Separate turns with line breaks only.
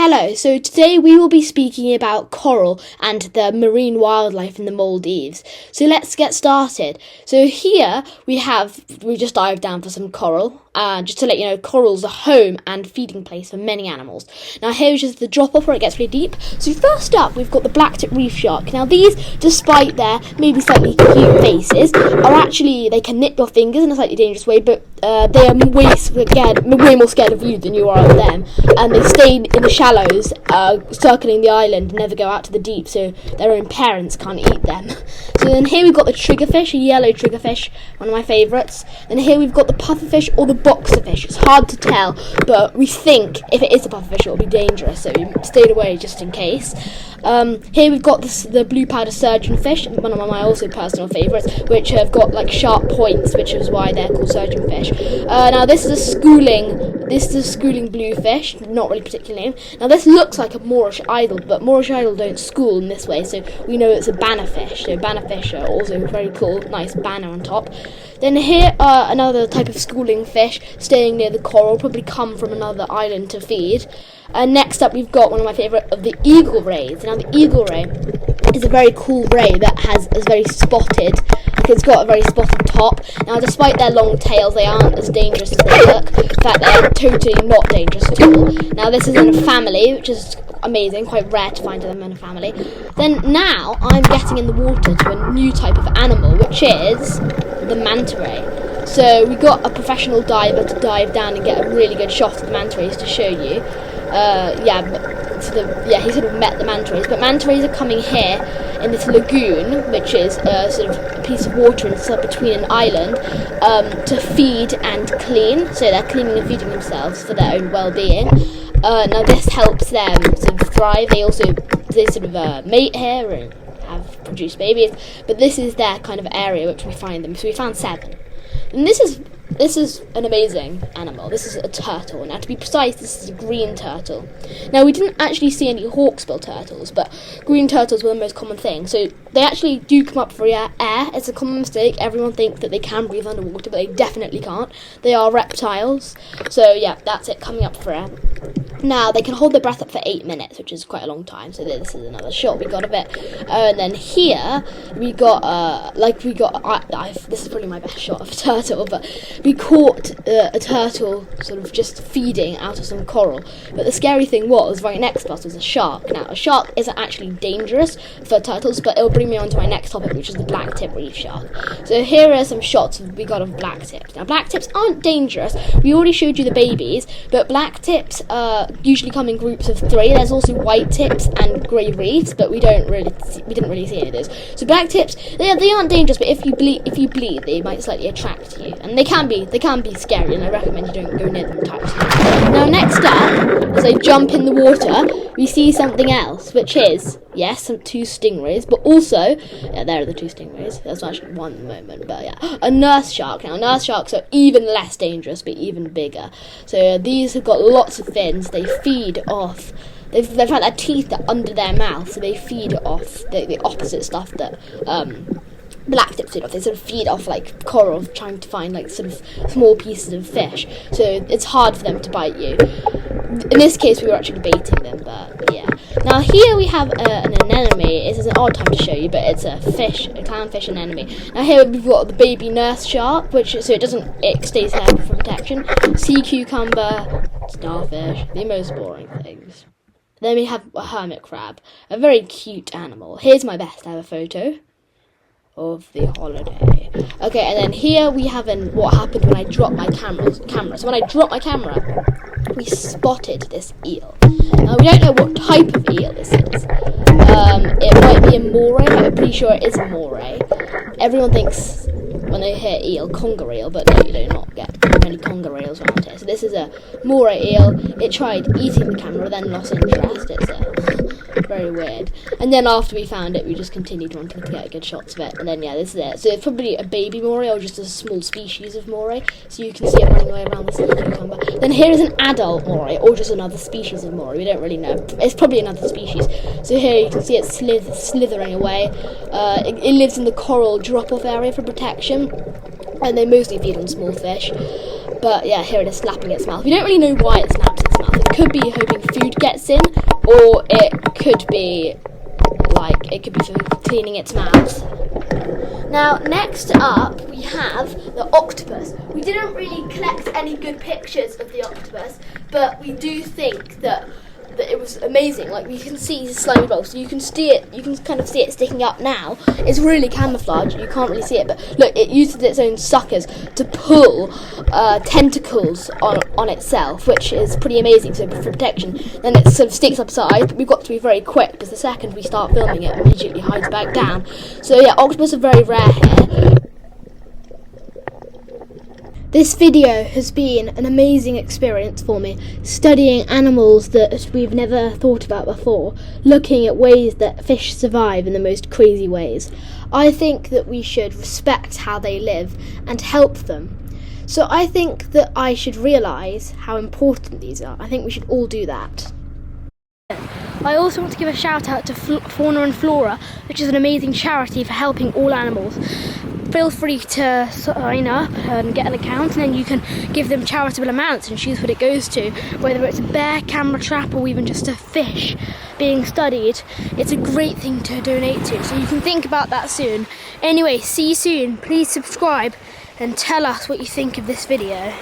Hello, so today we will be speaking about coral and the marine wildlife in the Maldives. So let's get started. So here we just dived down for some coral. Just to let you know, coral's a home and feeding place for many animals. Now here's just the drop off where it gets really deep. So first up we've got the black-tip reef shark. Now these, despite their maybe slightly cute faces, are actually, they can nip your fingers in a slightly dangerous way, but they are way more scared of you than you are of them, and they stay in the shallows, circling the island, and never go out to the deep, so their own parents can't eat them. So then here we've got the triggerfish, a yellow triggerfish, one of my favourites. Then here we've got the pufferfish or the boxerfish. It's hard to tell, but we think if it is a pufferfish it will be dangerous, so we stayed away just in case. Here we've got the blue powder surgeonfish, one of my also personal favourites, which have got like sharp points, which is why they're called surgeonfish. Now this is a schooling bluefish, not really particular name. Now this looks like a Moorish idol, but Moorish idol don't school in this way, so we know it's a bannerfish. So bannerfish are also very cool, nice banner on top. Then here another type of schooling fish staying near the coral, probably come from another island to feed. Next up we've got one of my favourite of the eagle rays. Now the eagle ray is a very cool ray that is very spotted. It's got a very spotted top. Now despite their long tails they aren't as dangerous as they look. In fact they're totally not dangerous at all. Now this is in a family, which is amazing, quite rare to find them in a family. Then now I'm getting in the water to a new type of animal, which is the manta ray. So we got a professional diver to dive down and get a really good shot of the manta rays to show you. He sort of met the manta rays, but manta rays are coming here in this lagoon, which is sort of a piece of water between an island, to feed and clean. So they're cleaning and feeding themselves for their own well-being. Now this helps them sort of thrive. They sort of mate here and have produced babies, but this is their kind of area which we find them. So we found 7, and this is an amazing animal. This is a turtle. Now to be precise, this is a green turtle. Now we didn't actually see any hawksbill turtles, but green turtles were the most common thing. So they actually do come up for air. It's a common mistake. Everyone thinks that they can breathe underwater, but they definitely can't. They are reptiles. So yeah, that's it, coming up for air. Now they can hold their breath up for 8 minutes, which is quite a long time. So this is another shot we got of it. And then here we got this is probably my best shot of a turtle, but we caught a turtle sort of just feeding out of some coral. But the scary thing was, right next to us was a shark. Now a shark isn't actually dangerous for turtles, but it'll bring me on to my next topic, which is the black-tip reef shark. So here are some shots we got of black tips. Now black tips aren't dangerous. We already showed you the babies, but black tips usually come in groups of 3. There's also white tips and grey reefs, but we didn't really see any of those. So black tips, they aren't dangerous, but if you bleed, they might slightly attract you, and they can be scary, and I recommend you don't go near them types. Now next up, as I jump in the water, we see something else, which is, yes, 2 stingrays, but also, there are the 2 stingrays. There's actually one at the moment, but yeah, a nurse shark. Now nurse sharks are even less dangerous, but even bigger. So these have got lots of fins. They feed off. They've had their teeth under their mouth, so they feed off the opposite stuff that black tips feed off. They sort of feed off like coral, trying to find like sort of small pieces of fish. So it's hard for them to bite you. In this case, we were actually baiting them, but yeah. Now here we have an anemone. It is an odd time to show you, but it's a clownfish anemone. Now here we've got the baby nurse shark, it stays there for protection. Sea cucumber, starfish, the most boring things. Then we have a hermit crab, a very cute animal. Here's my best ever photo of the holiday. Okay, and then here we have what happened when I dropped my camera. So when I dropped my camera, we spotted this eel. Now we don't know what type of eel this is. It might be a moray. I'm pretty sure it is a moray. Everyone thinks when they hear eel, conger eel, but no, you do not get many conger eels around here. So this is a moray eel. It tried eating the camera, then lost interest. It's very weird. And then after we found it, we just continued wanting to get good shots of it. And then yeah, this is it. So it's probably a baby moray or just a small species of moray. So you can see it running away around the sea cucumber. Then here is an adult moray or just another species of moray. We don't really know. It's probably another species. So here you can see it slithering away. It lives in the coral drop-off area for protection, and they mostly feed on small fish. But yeah, here it is slapping its mouth. We don't really know why it snaps its mouth. It could be hoping food gets in, or it could be for cleaning its mouth. Now, next up, we have the octopus. We didn't really collect any good pictures of the octopus, but we do think that it was amazing. Like, we can see the slimy bowl, so you can see it. You can kind of see it sticking up now. It's really camouflaged. You can't really see it, but look, it uses its own suckers to pull tentacles on itself, which is pretty amazing. So for protection, then it sort of sticks upside. But we've got to be very quick because the second we start filming it, immediately hides back down. So yeah, octopus are very rare here. This video has been an amazing experience for me, studying animals that we've never thought about before, looking at ways that fish survive in the most crazy ways. I think that we should respect how they live and help them. So I think that I should realise how important these are. I think we should all do that. I also want to give a shout out to Fauna and Flora, which is an amazing charity for helping all animals. Feel free to sign up and get an account, and then you can give them charitable amounts and choose what it goes to, whether it's a bear camera trap or even just a fish being studied. It's a great thing to donate to, so you can think about that soon. Anyway, see you soon. Please subscribe and tell us what you think of this video.